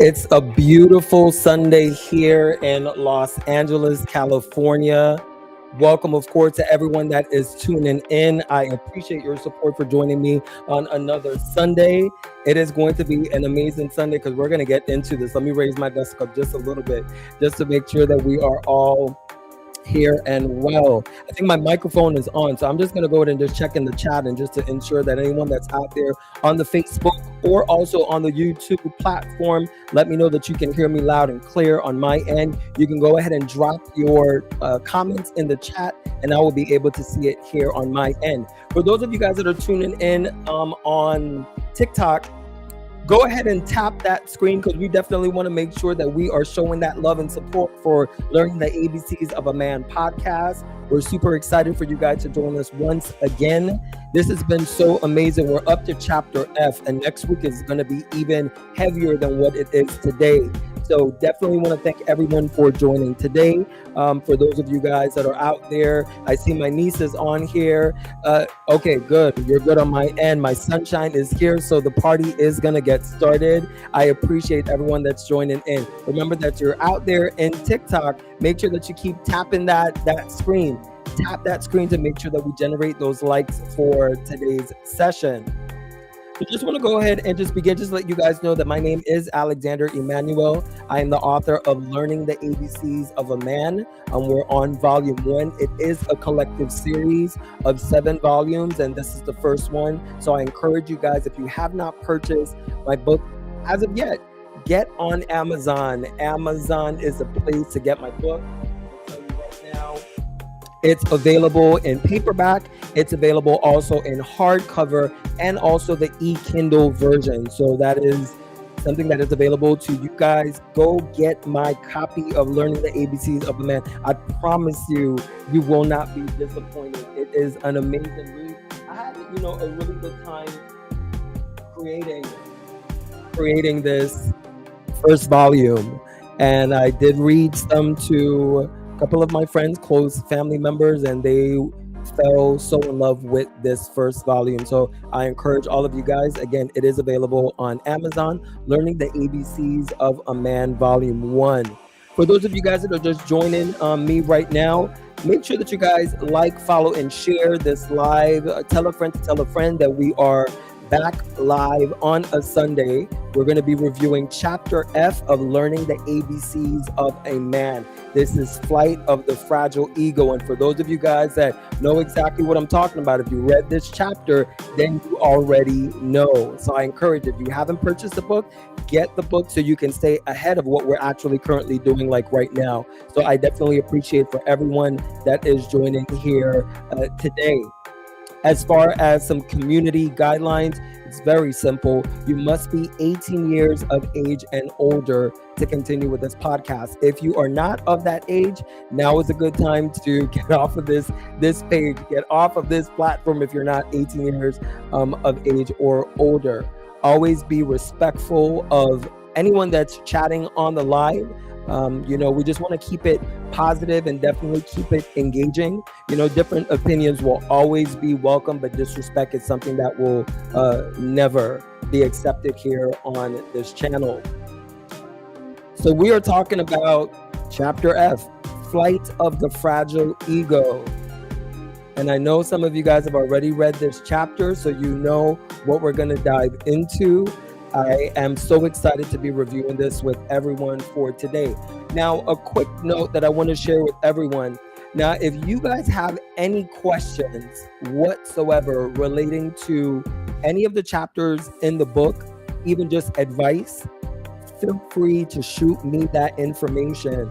It's a beautiful Sunday here in Los Angeles, California. Welcome, of course, to everyone that is tuning in. I appreciate your support for joining me on another Sunday. It is going to be an amazing Sunday because we're going to get into this. Let me raise my desk up just a little bit just to make sure that we are all here and well. I think my microphone is on, so I'm just going to go ahead and just check in the chat and just to ensure that anyone that's out there on the Facebook or also on the YouTube platform, let me know that you can hear me loud and clear on my end. You can go ahead and drop your comments in the chat and I will be able to see it here on my end. For those of you guys that are tuning in on TikTok, go ahead and tap that screen because we definitely want to make sure that we are showing that love and support for Learning the ABCs of a Man podcast. We're super excited for you guys to join us once again. This has been so amazing. We're up to chapter F, and next week is going to be even heavier than what it is today. So definitely want to thank everyone for joining today. For those of you guys that are out there, I see my niece is on here. Okay, good. You're good on my end. My sunshine is here, so the party is going to get started. I appreciate everyone that's joining in. Remember that you're out there in TikTok. Make sure that you keep tapping that screen. Tap that screen to make sure that we generate those likes for today's session. I just want to go ahead and just begin, just let you guys know that my name is Alexander Emanuel. I am the author of Learning the ABCs of a Man. We're on volume 1. It is a collective series of 7 volumes, and this is the first one. So I encourage you guys, if you have not purchased my book as of yet, get on Amazon. Amazon is a place to get my book. I'll tell you right now, it's available in paperback. It's available also in hardcover and also the e-Kindle version. So that is something that is available to you guys. Go get my copy of Learning the ABCs of a Man. I promise you, you will not be disappointed. It is an amazing read. I had, a really good time creating this first volume. And I did read some to a couple of my friends, close family members, and they fell so in love with this first volume. So I encourage all of you guys, again, it is available on Amazon, Learning the ABCs of a Man, Volume 1. For those of you guys that are just joining me right now, make sure that you guys like, follow, and share this live. Tell a friend to tell a friend that we are back live on a Sunday. We're going to be reviewing Chapter F of Learning the ABCs of a Man. This is Flight of the Fragile Ego. And for those of you guys that know exactly what I'm talking about, if you read this chapter, then you already know. So I encourage, if you haven't purchased the book, get the book so you can stay ahead of what we're actually currently doing like right now. So I definitely appreciate for everyone that is joining here today. As far as some community guidelines, it's very simple. You must be 18 years of age and older to continue with this podcast. If you are not of that age, now is a good time to get off of this page, get off of this platform if you're not 18 years of age or older. Always be respectful of anyone that's chatting on the live. We just want to keep it positive and definitely keep it engaging. Different opinions will always be welcome, but disrespect is something that will never be accepted here on this channel. So we are talking about Chapter F, Flight of the Fragile Ego. And I know some of you guys have already read this chapter, so you know what we're going to dive into. I am so excited to be reviewing this with everyone for today. Now, a quick note that I want to share with everyone. Now, if you guys have any questions whatsoever relating to any of the chapters in the book, even just advice, feel free to shoot me that information.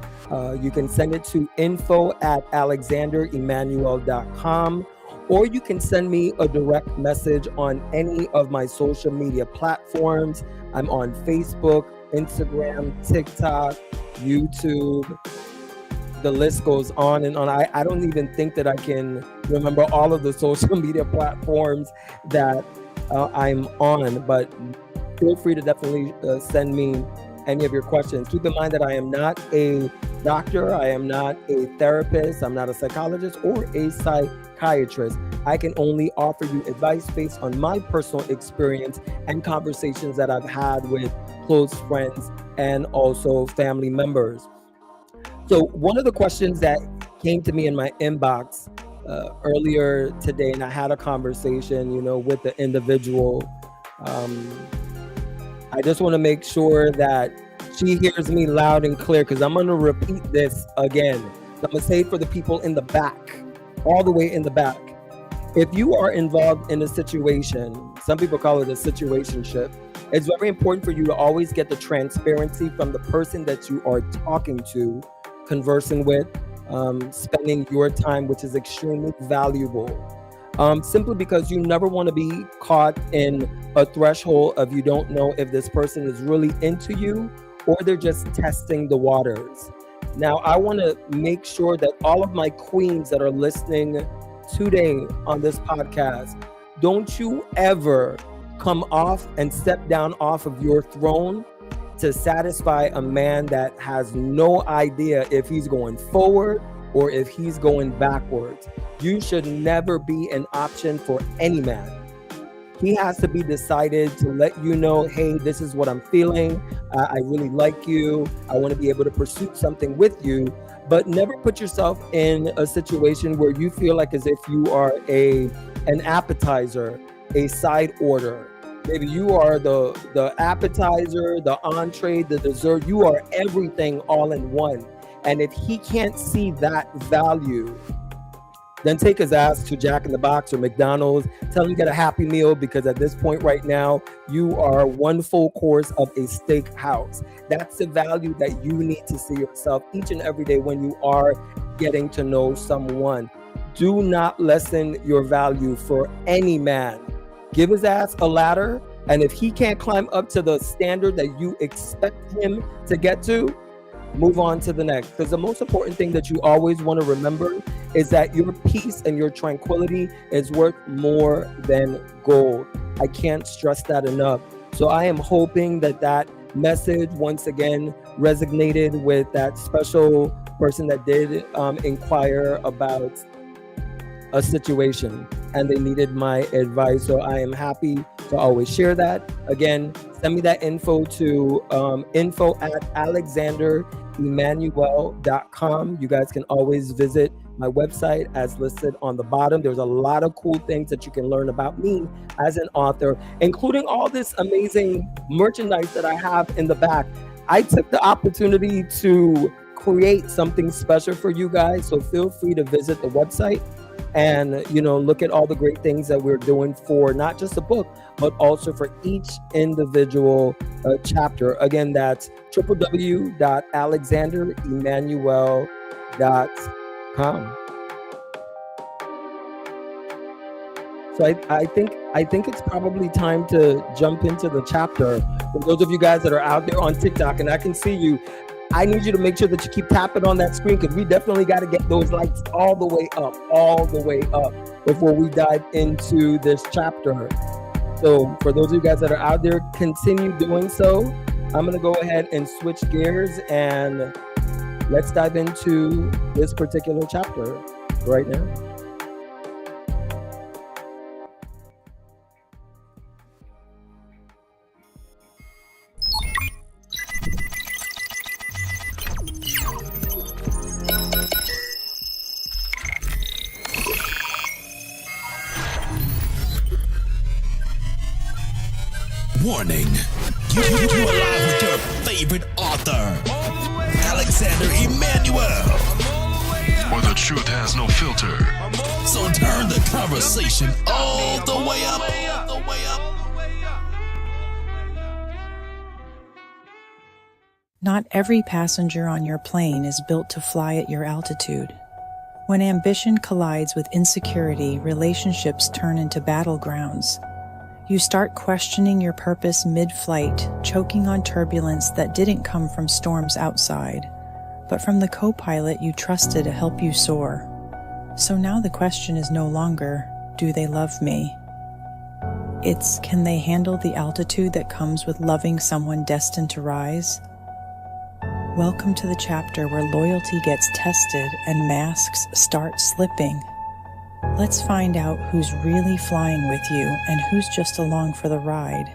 You can send it to info@alexanderemanuel.com. Or you can send me a direct message on any of my social media platforms. I'm on Facebook, Instagram, TikTok, YouTube. The list goes on and on. I don't even think that I can remember all of the social media platforms that I'm on, but feel free to definitely send me any of your questions. Keep in mind that I am not a doctor. I am not a therapist. I'm not a psychologist or a psychiatrist. I can only offer you advice based on my personal experience and conversations that I've had with close friends and also family members. So one of the questions that came to me in my inbox earlier today, and I had a conversation, with the individual. I just want to make sure that she hears me loud and clear, because I'm going to repeat this again. So I'm going to say it for the people in the back, all the way in the back. If you are involved in a situation, some people call it a situationship, it's very important for you to always get the transparency from the person that you are talking to, conversing with, spending your time, which is extremely valuable. Simply because you never want to be caught in a threshold of you don't know if this person is really into you or they're just testing the waters. Now, I want to make sure that all of my queens that are listening today on this podcast, don't you ever come off and step down off of your throne to satisfy a man that has no idea if he's going forward or if he's going backwards. You should never be an option for any man. He has to be decided to let you know, hey, this is what I'm feeling. I really like you. I want to be able to pursue something with you, but never put yourself in a situation where you feel like as if you are an appetizer, a side order. Maybe you are the appetizer, the entree, the dessert. You are everything all in one. And if he can't see that value, then take his ass to Jack in the Box or McDonald's. Tell him to get a Happy Meal, because at this point right now, you are one full course of a steakhouse. That's the value that you need to see yourself each and every day when you are getting to know someone. Do not lessen your value for any man. Give his ass a ladder, and if he can't climb up to the standard that you expect him to get to, move on to the next. Because the most important thing that you always want to remember is that your peace and your tranquility is worth more than gold. I can't stress that enough. So I am hoping that that message once again resonated with that special person that did inquire about a situation and they needed my advice. So I am happy to always share that. Again, send me that info to info@alexanderemanuel.com. You guys can always visit my website as listed on the bottom. There's a lot of cool things that you can learn about me as an author, including all this amazing merchandise that I have in the back. I took the opportunity to create something special for you guys. So feel free to visit the website and, look at all the great things that we're doing for not just the book, but also for each individual chapter. Again, that's www.alexanderemanuel.com. So I think it's probably time to jump into the chapter. For those of you guys that are out there on TikTok, and I can see you, I need you to make sure that you keep tapping on that screen, because we definitely got to get those lights all the way up before we dive into this chapter. So for those of you guys that are out there, continue doing so. I'm going to go ahead and switch gears and let's dive into this particular chapter right now. Warning, you are live with your favorite author, Alexander Emanuel, where the truth has no filter. So turn the conversation all the way up. Not every passenger on your plane is built to fly at your altitude. When ambition collides with insecurity, relationships turn into battlegrounds. You start questioning your purpose mid-flight, choking on turbulence that didn't come from storms outside, but from the co-pilot you trusted to help you soar. So now the question is no longer, do they love me? It's, can they handle the altitude that comes with loving someone destined to rise? Welcome to the chapter where loyalty gets tested and masks start slipping. Let's find out who's really flying with you and who's just along for the ride.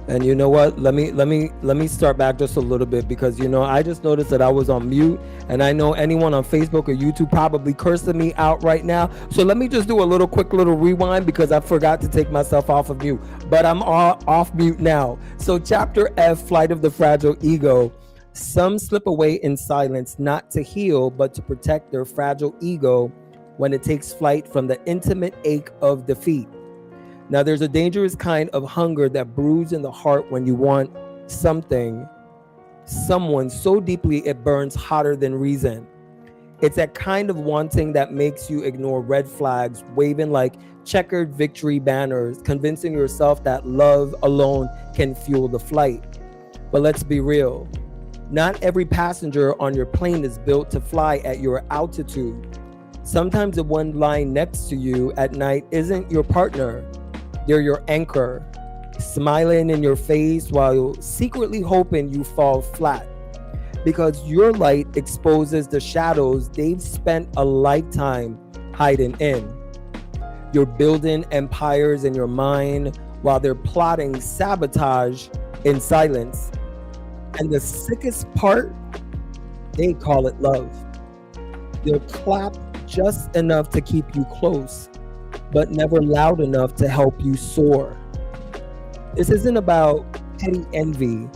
And you know what? Let me start back just a little bit, because I just noticed that I was on mute, and I know anyone on Facebook or YouTube probably cursing me out right now. So let me just do a quick little rewind, because I forgot to take myself off of mute. But I'm off mute now. So chapter F, Flight of the Fragile Ego. Some slip away in silence, not to heal, but to protect their fragile ego when it takes flight from the intimate ache of defeat. Now, there's a dangerous kind of hunger that brews in the heart when you want someone so deeply it burns hotter than reason. It's that kind of wanting that makes you ignore red flags, waving like checkered victory banners, convincing yourself that love alone can fuel the flight. But let's be real. Not every passenger on your plane is built to fly at your altitude. Sometimes the one lying next to you at night isn't your partner. They're your anchor, smiling in your face while secretly hoping you fall flat, because your light exposes the shadows they've spent a lifetime hiding in. You're building empires in your mind while they're plotting sabotage in silence. And the sickest part, they call it love. They'll clap just enough to keep you close, but never loud enough to help you soar. This isn't about petty envy,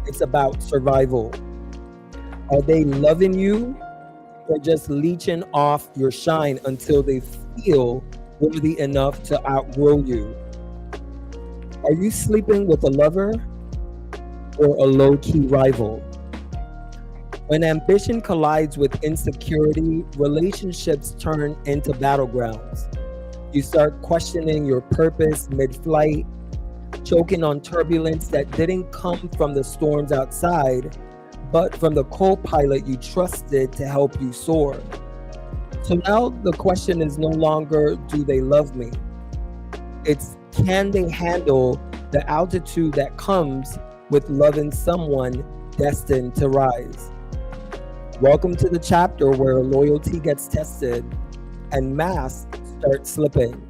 it's about survival. Are they loving you, or just leeching off your shine until they feel worthy enough to outgrow you? Are you sleeping with a lover or a low-key rival? When ambition collides with insecurity, relationships turn into battlegrounds. You start questioning your purpose mid-flight, choking on turbulence that didn't come from the storms outside, but from the co-pilot you trusted to help you soar. So now the question is no longer, do they love me? It's, can they handle the altitude that comes with loving someone destined to rise? Welcome to the chapter where loyalty gets tested and masks start slipping.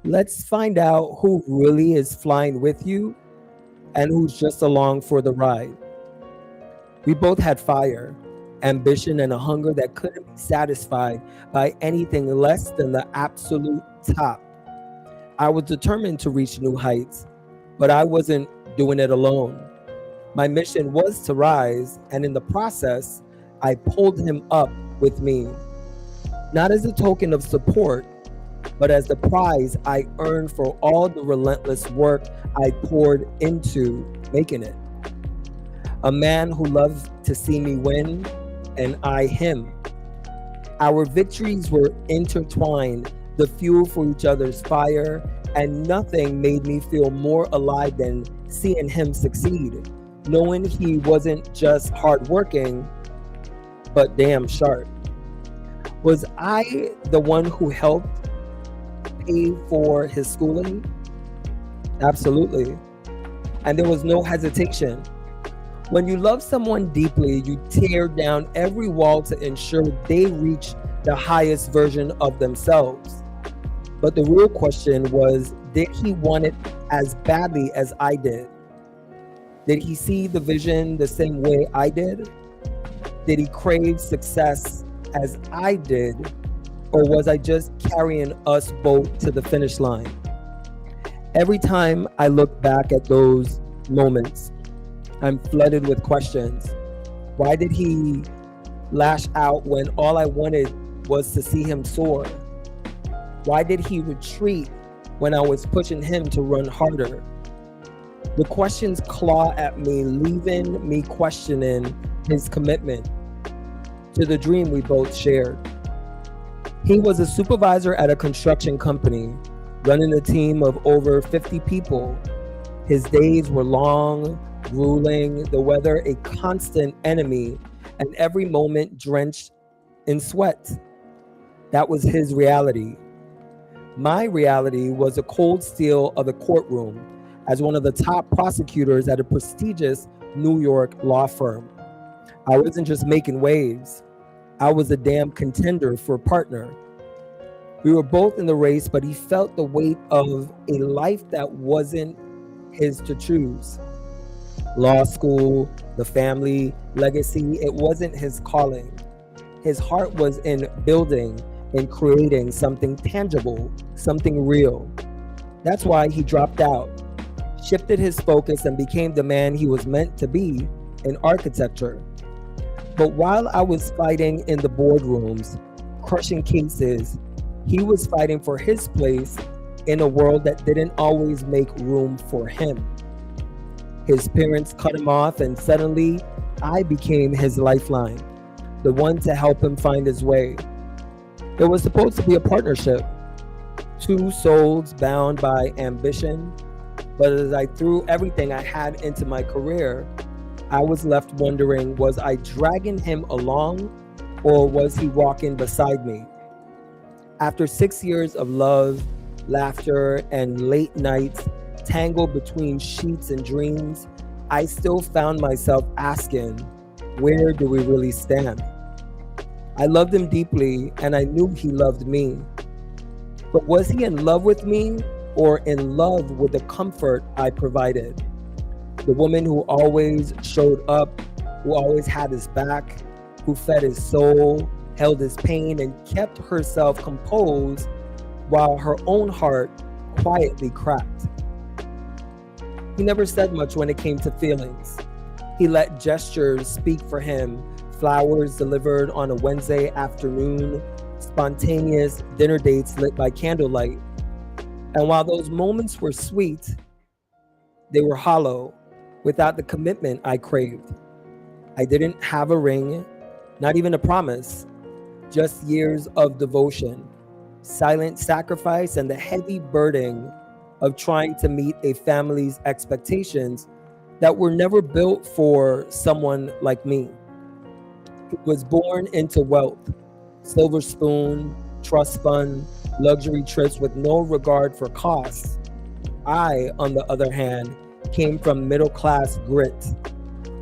Let's find out who really is flying with you and who's just along for the ride. We both had fire, ambition, and a hunger that couldn't be satisfied by anything less than the absolute top. I was determined to reach new heights, but I wasn't doing it alone. My mission was to rise, and in the process, I pulled him up with me. not as a token of support, but as the prize I earned for all the relentless work I poured into making it. A man who loved to see me win, and I him. Our victories were intertwined, the fuel for each other's fire, and nothing made me feel more alive than seeing him succeed, knowing he wasn't just hardworking, but damn sharp. Was I the one who helped pay for his schooling? Absolutely. And there was no hesitation. When you love someone deeply, you tear down every wall to ensure they reach the highest version of themselves. But the real question was, did he want it as badly as I did? Did he see the vision the same way I did? Did he crave success as I did? Or was I just carrying us both to the finish line? Every time I look back at those moments, I'm flooded with questions. Why did he lash out when all I wanted was to see him soar? Why did he retreat when I was pushing him to run harder? The questions claw at me, leaving me questioning his commitment to the dream we both shared. He was a supervisor at a construction company, running a team of over 50 people. His days were long, grueling, the weather a constant enemy, and every moment drenched in sweat. That was his reality. My reality was the cold steel of the courtroom as one of the top prosecutors at a prestigious New York law firm. I wasn't just making waves. I was a damn contender for a partner. We were both in the race, but he felt the weight of a life that wasn't his to choose. Law school, the family, legacy, it wasn't his calling. His heart was in building and creating something tangible, something real. That's why he dropped out, shifted his focus, and became the man he was meant to be in architecture. But while I was fighting in the boardrooms, crushing cases, he was fighting for his place in a world that didn't always make room for him. His parents cut him off, and suddenly I became his lifeline, the one to help him find his way. It was supposed to be a partnership, two souls bound by ambition, but as I threw everything I had into my career, I was left wondering, was I dragging him along, or was he walking beside me? After 6 years of love, laughter, and late nights tangled between sheets and dreams, I still found myself asking, where do we really stand? I loved him deeply, and I knew he loved me. But was he in love with me, or in love with the comfort I provided? The woman who always showed up, who always had his back, who fed his soul, held his pain, and kept herself composed while her own heart quietly cracked. He never said much when it came to feelings. He let gestures speak for him. Flowers delivered on a Wednesday afternoon, spontaneous dinner dates lit by candlelight. And while those moments were sweet, they were hollow, without the commitment I craved. I didn't have a ring, not even a promise, just years of devotion, silent sacrifice, and the heavy burden of trying to meet a family's expectations that were never built for someone like me. He was born into wealth, silver spoon, trust fund, luxury trips with no regard for costs. I, on the other hand, came from middle-class grit.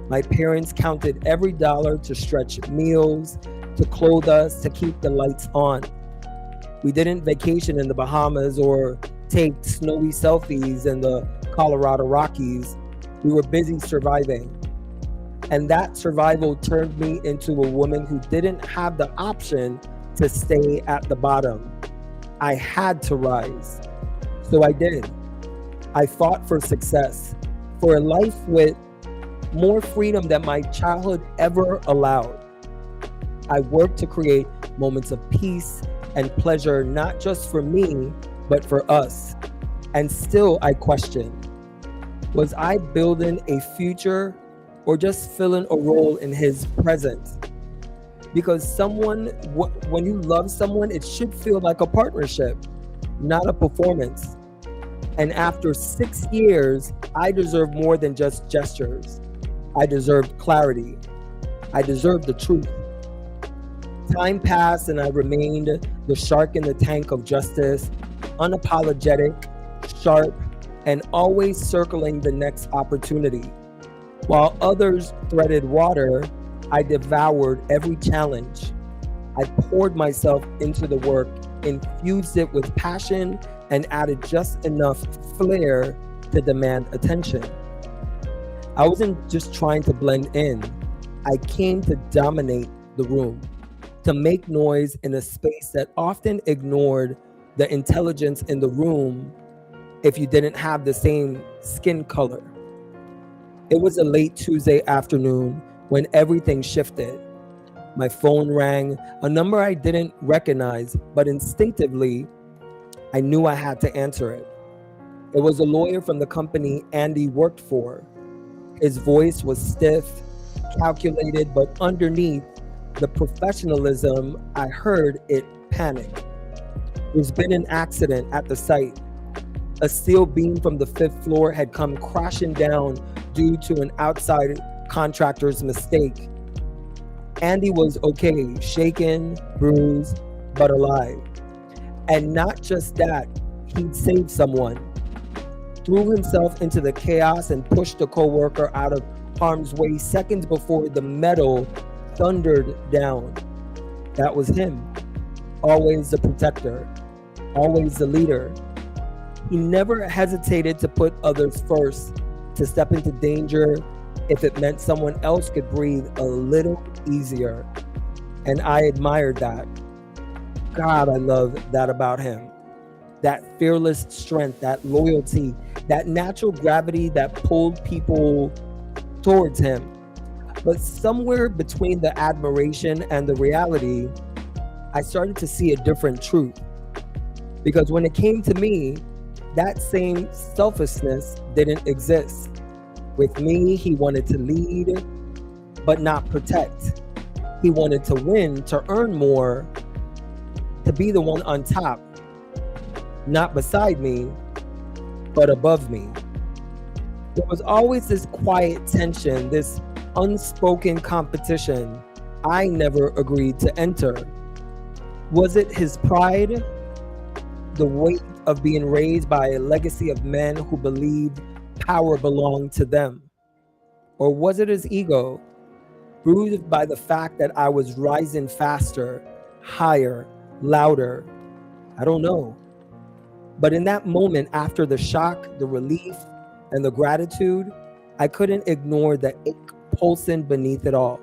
My parents counted every dollar to stretch meals, to clothe us, to keep the lights on. We didn't vacation in the Bahamas or take snowy selfies in the Colorado Rockies. We were busy surviving. And that survival turned me into a woman who didn't have the option to stay at the bottom. I had to rise. So I did. I fought for success, for a life with more freedom than my childhood ever allowed. I worked to create moments of peace and pleasure, not just for me, but for us. And still I question, was I building a future or just filling a role in his present? Because when you love someone, it should feel like a partnership, not a performance. And after 6 years, I deserve more than just gestures. I deserved clarity. I deserved the truth. Time passed and I remained the shark in the tank of justice, unapologetic, sharp, and always circling the next opportunity. While others threaded water, I devoured every challenge. I poured myself into the work, infused it with passion, and added just enough flair to demand attention. I wasn't just trying to blend in. I came to dominate the room, to make noise in a space that often ignored the intelligence in the room if you didn't have the same skin color. It was a late Tuesday afternoon when everything shifted. My phone rang, a number I didn't recognize, but instinctively, I knew I had to answer it. It was a lawyer from the company Andy worked for. His voice was stiff, calculated, but underneath the professionalism, I heard it panic. There's been an accident at the site. A steel beam from the 5th floor had come crashing down due to an outside contractor's mistake. Andy was okay, shaken, bruised, but alive. And not just that, he'd saved someone. Threw himself into the chaos and pushed a coworker out of harm's way seconds before the metal thundered down. That was him. Always the protector, always the leader. He never hesitated to put others first, to step into danger if it meant someone else could breathe a little easier. And I admired that. God, I love that about him. That fearless strength, that loyalty, that natural gravity that pulled people towards him. But somewhere between the admiration and the reality, I started to see a different truth. Because when it came to me, that same selflessness didn't exist. With me, he wanted to lead, but not protect. He wanted to win, to earn more, to be the one on top, not beside me, but above me. There was always this quiet tension, this unspoken competition I never agreed to enter. Was it his pride? The weight of being raised by a legacy of men who believed power belonged to them? Or was it his ego, bruised by the fact that I was rising faster, higher, louder? I don't know. But in that moment, after the shock, the relief, and the gratitude, I couldn't ignore the ache pulsing beneath it all.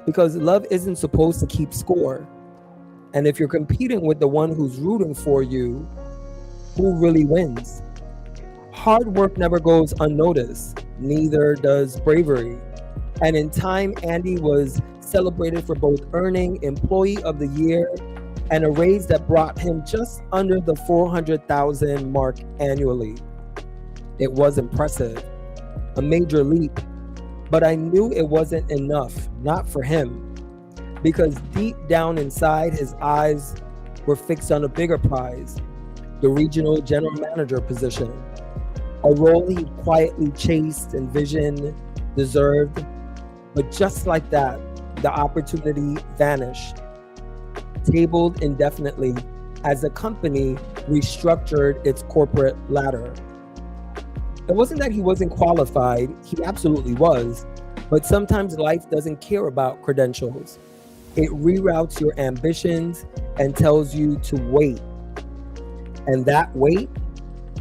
Because love isn't supposed to keep score. And if you're competing with the one who's rooting for you, who really wins? Hard work never goes unnoticed, neither does bravery. And in time, Andy was celebrated for both earning Employee of the Year and a raise that brought him just under the $400,000 mark annually. It was impressive, a major leap, but I knew it wasn't enough, not for him, because deep down inside, his eyes were fixed on a bigger prize, the regional general manager position, a role he quietly chased, envisioned, deserved. But just like that, the opportunity vanished, tabled indefinitely as the company restructured its corporate ladder. It wasn't that he wasn't qualified, he absolutely was, but sometimes life doesn't care about credentials. It reroutes your ambitions and tells you to wait. And that wait,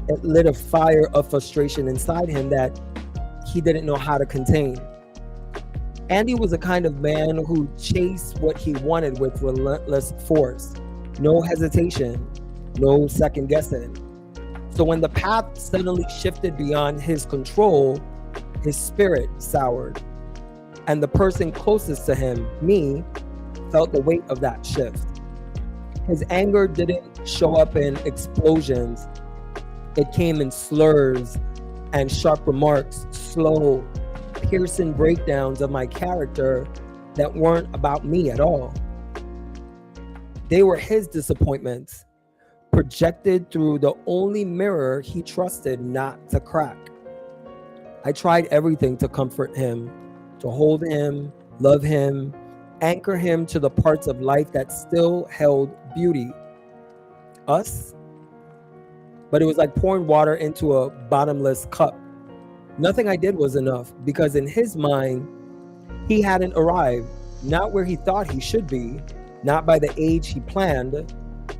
it lit a fire of frustration inside him that he didn't know how to contain. Andy was the kind of man who chased what he wanted with relentless force, no hesitation, no second guessing. So when the path suddenly shifted beyond his control, his spirit soured. And the person closest to him, me, felt the weight of that shift. His anger didn't show up in explosions. It came in slurs and sharp remarks, slow, piercing breakdowns of my character that weren't about me at all. They were his disappointments, projected through the only mirror he trusted not to crack. I tried everything to comfort him, to hold him, love him, anchor him to the parts of life that still held beauty. Us? But it was like pouring water into a bottomless cup. Nothing I did was enough, because in his mind, he hadn't arrived, not where he thought he should be, not by the age he planned.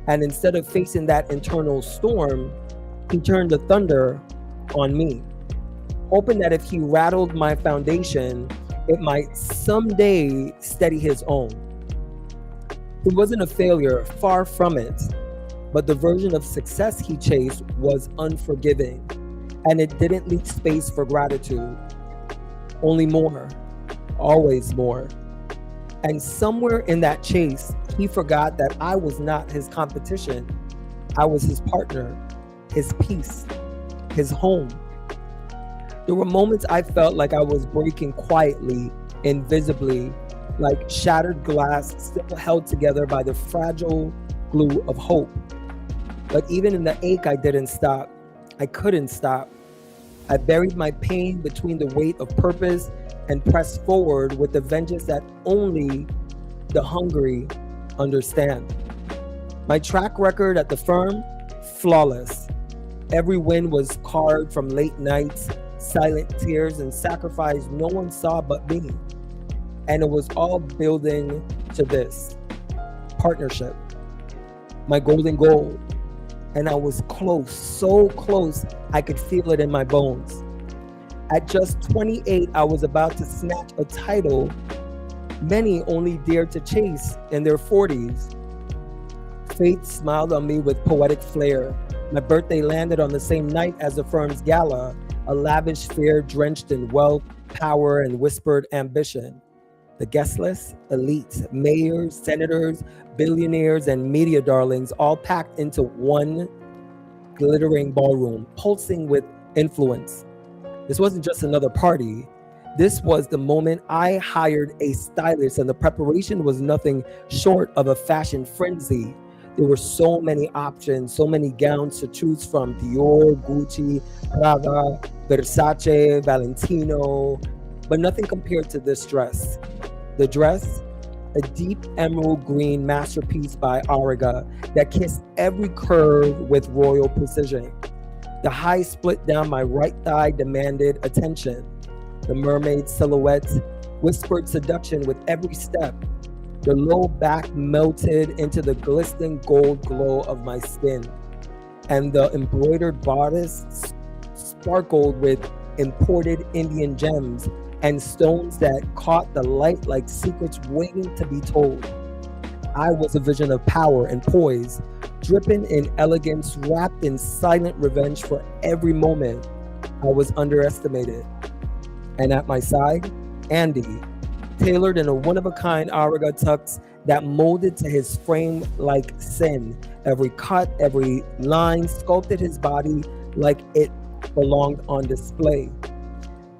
And instead of facing that internal storm, he turned the thunder on me, hoping that if he rattled my foundation, it might someday steady his own. It wasn't a failure, far from it, but the version of success he chased was unforgiving, and it didn't leave space for gratitude. Only more, always more. And somewhere in that chase, he forgot that I was not his competition. I was his partner, his peace, his home. There were moments I felt like I was breaking quietly, invisibly, like shattered glass still held together by the fragile glue of hope. But even in the ache, I didn't stop. I couldn't stop. I buried my pain between the weight of purpose and pressed forward with the vengeance that only the hungry understand. My track record at the firm, flawless. Every win was carved from late nights, silent tears, and sacrifice no one saw but me. And it was all building to this partnership, my golden goal. And I was close, so close, I could feel it in my bones. At just 28, I was about to snatch a title many only dared to chase in their 40s. Fate smiled on me with poetic flair. My birthday landed on the same night as the firm's gala, a lavish fare drenched in wealth, power, and whispered ambition. The guest list, elites, mayors, senators, billionaires, and media darlings all packed into one glittering ballroom, pulsing with influence. This wasn't just another party. This was the moment I hired a stylist, and the preparation was nothing short of a fashion frenzy. There were so many options, so many gowns to choose from: Dior, Gucci, Prada, Versace, Valentino, but nothing compared to this dress. The dress, a deep emerald green masterpiece by Auriga that kissed every curve with royal precision. The high split down my right thigh demanded attention. The mermaid silhouette whispered seduction with every step. The low back melted into the glistening gold glow of my skin. And the embroidered bodice sparkled with imported Indian gems and stones that caught the light like secrets waiting to be told. I was a vision of power and poise, dripping in elegance, wrapped in silent revenge for every moment I was underestimated. And at my side, Andy, tailored in a one-of-a-kind Auriga tux that molded to his frame like sin. Every cut, every line sculpted his body like it belonged on display.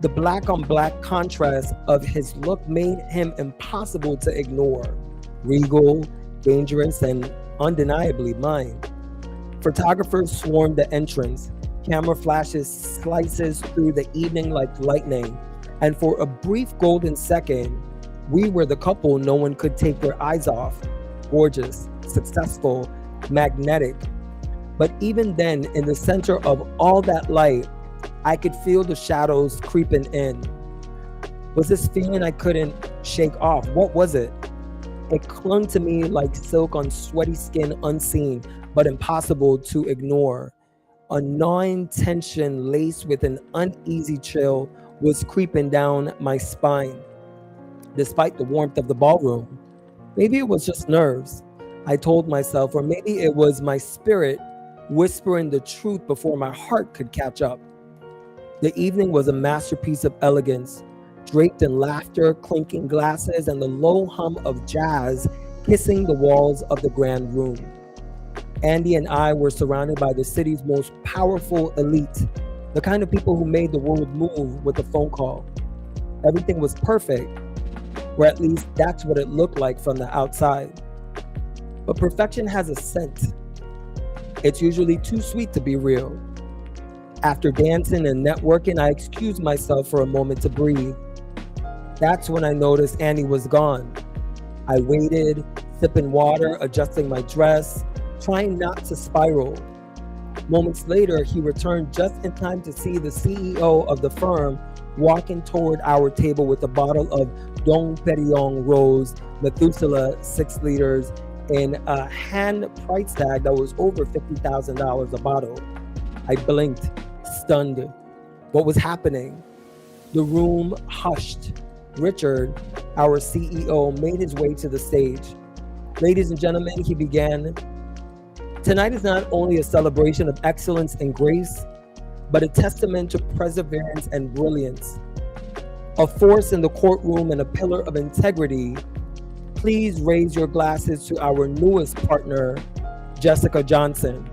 The black-on-black contrast of his look made him impossible to ignore. Regal, dangerous, and undeniably mine. Photographers swarmed the entrance. Camera flashes slices through the evening like lightning. And for a brief golden second, we were the couple no one could take their eyes off. Gorgeous, successful, magnetic. But even then, in the center of all that light, I could feel the shadows creeping in. Was this feeling I couldn't shake off? What was it? It clung to me like silk on sweaty skin, unseen, but impossible to ignore. A gnawing tension laced with an uneasy chill was creeping down my spine. Despite the warmth of the ballroom, maybe it was just nerves, I told myself, or maybe it was my spirit whispering the truth before my heart could catch up. The evening was a masterpiece of elegance, draped in laughter, clinking glasses, and the low hum of jazz kissing the walls of the grand room. Andy and I were surrounded by the city's most powerful elite, the kind of people who made the world move with a phone call. Everything was perfect, or at least that's what it looked like from the outside. But perfection has a scent. It's usually too sweet to be real. After dancing and networking, I excused myself for a moment to breathe. That's when I noticed Andy was gone. I waited, sipping water, adjusting my dress, trying not to spiral. Moments later, he returned just in time to see the CEO of the firm walking toward our table with a bottle of Dom Perignon Rose Methuselah 6 liters in a hand price tag that was over $50,000 a bottle. I blinked, stunned. What was happening? The room hushed. Richard, our CEO, made his way to the stage. Ladies and gentlemen, he began. Tonight is not only a celebration of excellence and grace, but a testament to perseverance and brilliance. A force in the courtroom and a pillar of integrity. Please raise your glasses to our newest partner, Jessica Johnson.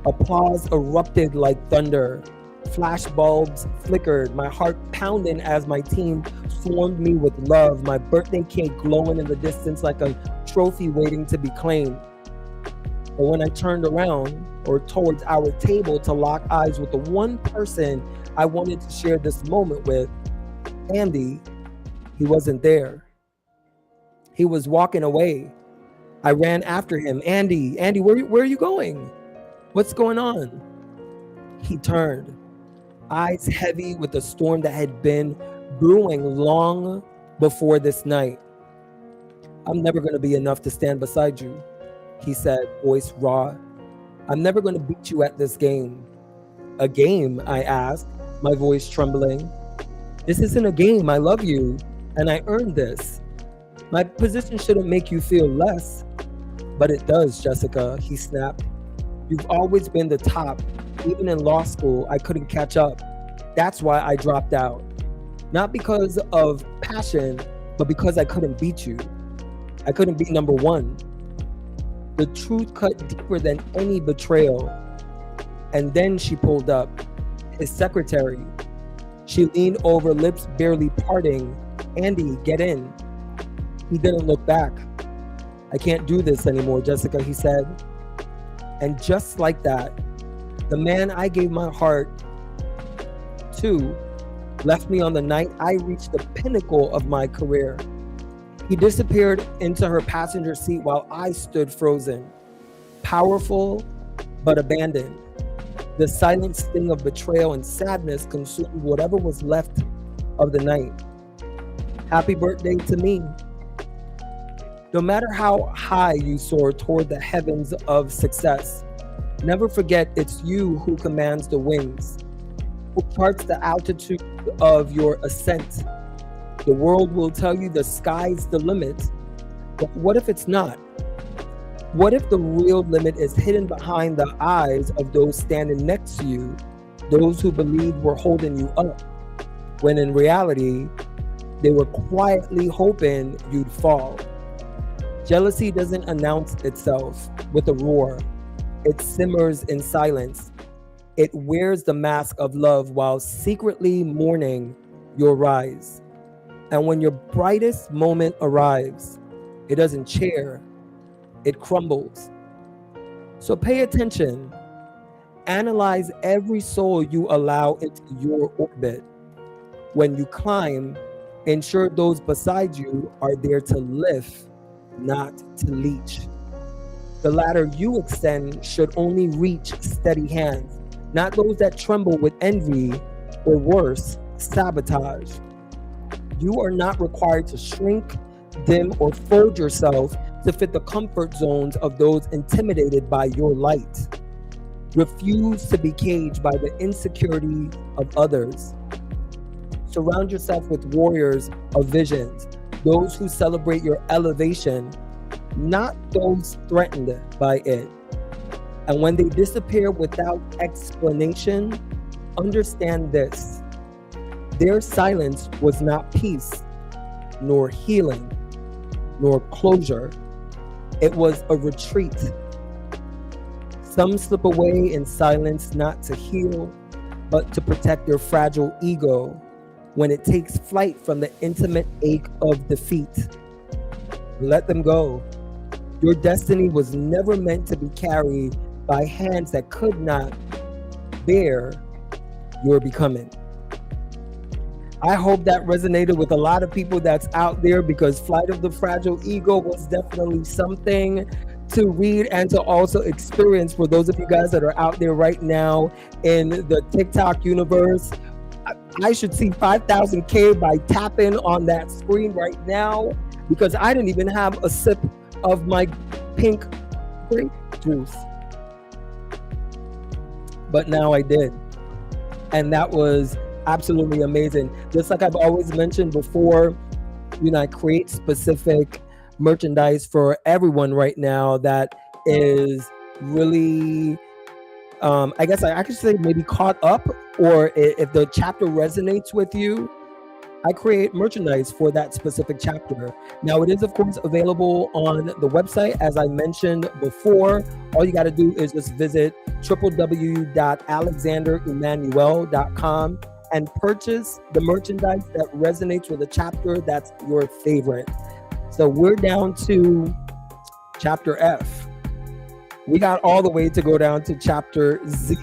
Applause erupted like thunder. Flash bulbs flickered, my heart pounding as my team swarmed me with love, my birthday cake glowing in the distance like a trophy waiting to be claimed. But when I turned around or towards our table to lock eyes with the one person I wanted to share this moment with, Andy, he wasn't there. He was walking away. I ran after him. Andy, where are you going? What's going on? He turned, eyes heavy with the storm that had been brewing long before this night. I'm never going to be enough to stand beside you, he said, voice raw. I'm never going to beat you at this game. A game? I asked, my voice trembling. This isn't a game. I love you, and I earned this. My position shouldn't make you feel less, but it does, Jessica, he snapped. You've always been the top. Even in law school, I couldn't catch up. That's why I dropped out. Not because of passion, but because I couldn't beat you. I couldn't be number one. The truth cut deeper than any betrayal. And then she pulled up. His secretary. She leaned over, lips barely parting. Andy, get in. He didn't look back. I can't do this anymore, Jessica, he said. And just like that, the man I gave my heart to left me on the night I reached the pinnacle of my career. He disappeared into her passenger seat while I stood frozen, powerful but abandoned. The silent sting of betrayal and sadness consumed whatever was left of the night. Happy birthday to me. No matter how high you soar toward the heavens of success, never forget it's you who commands the wings, who charts the altitude of your ascent. The world will tell you the sky's the limit, but what if it's not? What if the real limit is hidden behind the eyes of those standing next to you, those who believe we're holding you up, when in reality, they were quietly hoping you'd fall? Jealousy doesn't announce itself with a roar. It simmers in silence. It wears the mask of love while secretly mourning your rise. And when your brightest moment arrives, it doesn't cheer, it crumbles. So pay attention. Analyze every soul you allow into your orbit. When you climb, ensure those beside you are there to lift, not to leech. The ladder you extend should only reach steady hands, not those that tremble with envy or worse, sabotage. You are not required to shrink, dim, or fold yourself to fit the comfort zones of those intimidated by your light. Refuse to be caged by the insecurity of others. Surround yourself with warriors of visions, those who celebrate your elevation, not those threatened by it. And when they disappear without explanation, understand this. Their silence was not peace, nor healing, nor closure. It was a retreat. Some slip away in silence not to heal, but to protect their fragile ego when it takes flight from the intimate ache of defeat. Let them go. Your destiny was never meant to be carried by hands that could not bear your becoming. I hope that resonated with a lot of people that's out there, because Flight of the Fragile Ego was definitely something to read and to also experience for those of you guys that are out there right now in the TikTok universe. I should see 5,000K by tapping on that screen right now, because I didn't even have a sip of my pink grape juice. But now I did. And that was absolutely amazing. Just like I've always mentioned before, I create specific merchandise for everyone right now that is really, I guess I could say maybe caught up, or if the chapter resonates with you, I create merchandise for that specific chapter. Now, it is, of course, available on the website, as I mentioned before. All you got to do is just visit www.alexanderemanuel.com and purchase the merchandise that resonates with a chapter that's your favorite. So we're down to chapter F. We got all the way to go down to chapter Z,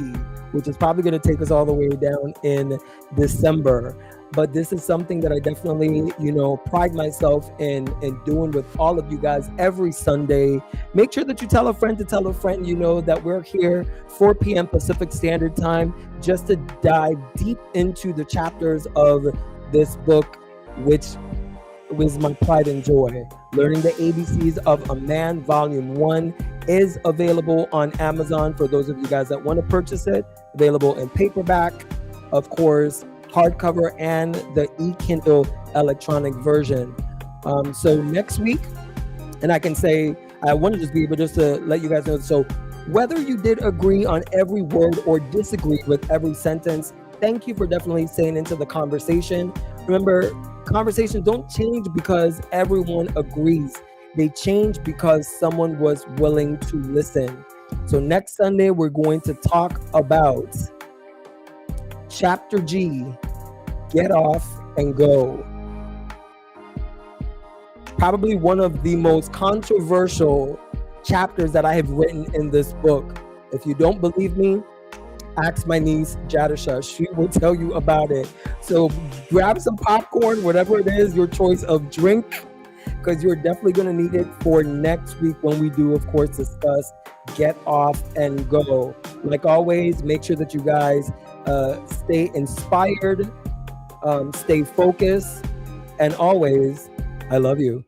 which is probably going to take us all the way down in December. But this is something that I definitely, pride myself in doing with all of you guys every Sunday. Make sure that you tell a friend to tell a friend, that we're here 4 p.m. Pacific Standard Time, just to dive deep into the chapters of this book, which was my pride and joy. Learning the ABCs of a Man, Volume 1 is available on Amazon for those of you guys that want to purchase it. Available in paperback, of course, hardcover, and the e-Kindle electronic version. So next week, and I can say, I want to just be able just to let you guys know, so whether you did agree on every word or disagree with every sentence, thank you for definitely staying into the conversation. Remember, conversations don't change because everyone agrees. They change because someone was willing to listen. So next Sunday, we're going to talk about Chapter G, Get Off and Go. Probably one of the most controversial chapters that I have written in this book. If you don't believe me, ask my niece, Jadisha. She will tell you about it. So grab some popcorn, whatever it is, your choice of drink, because you're definitely going to need it for next week when we do, of course, discuss Get Off and Go. Like always, make sure that you guys stay inspired, stay focused, and always, I love you.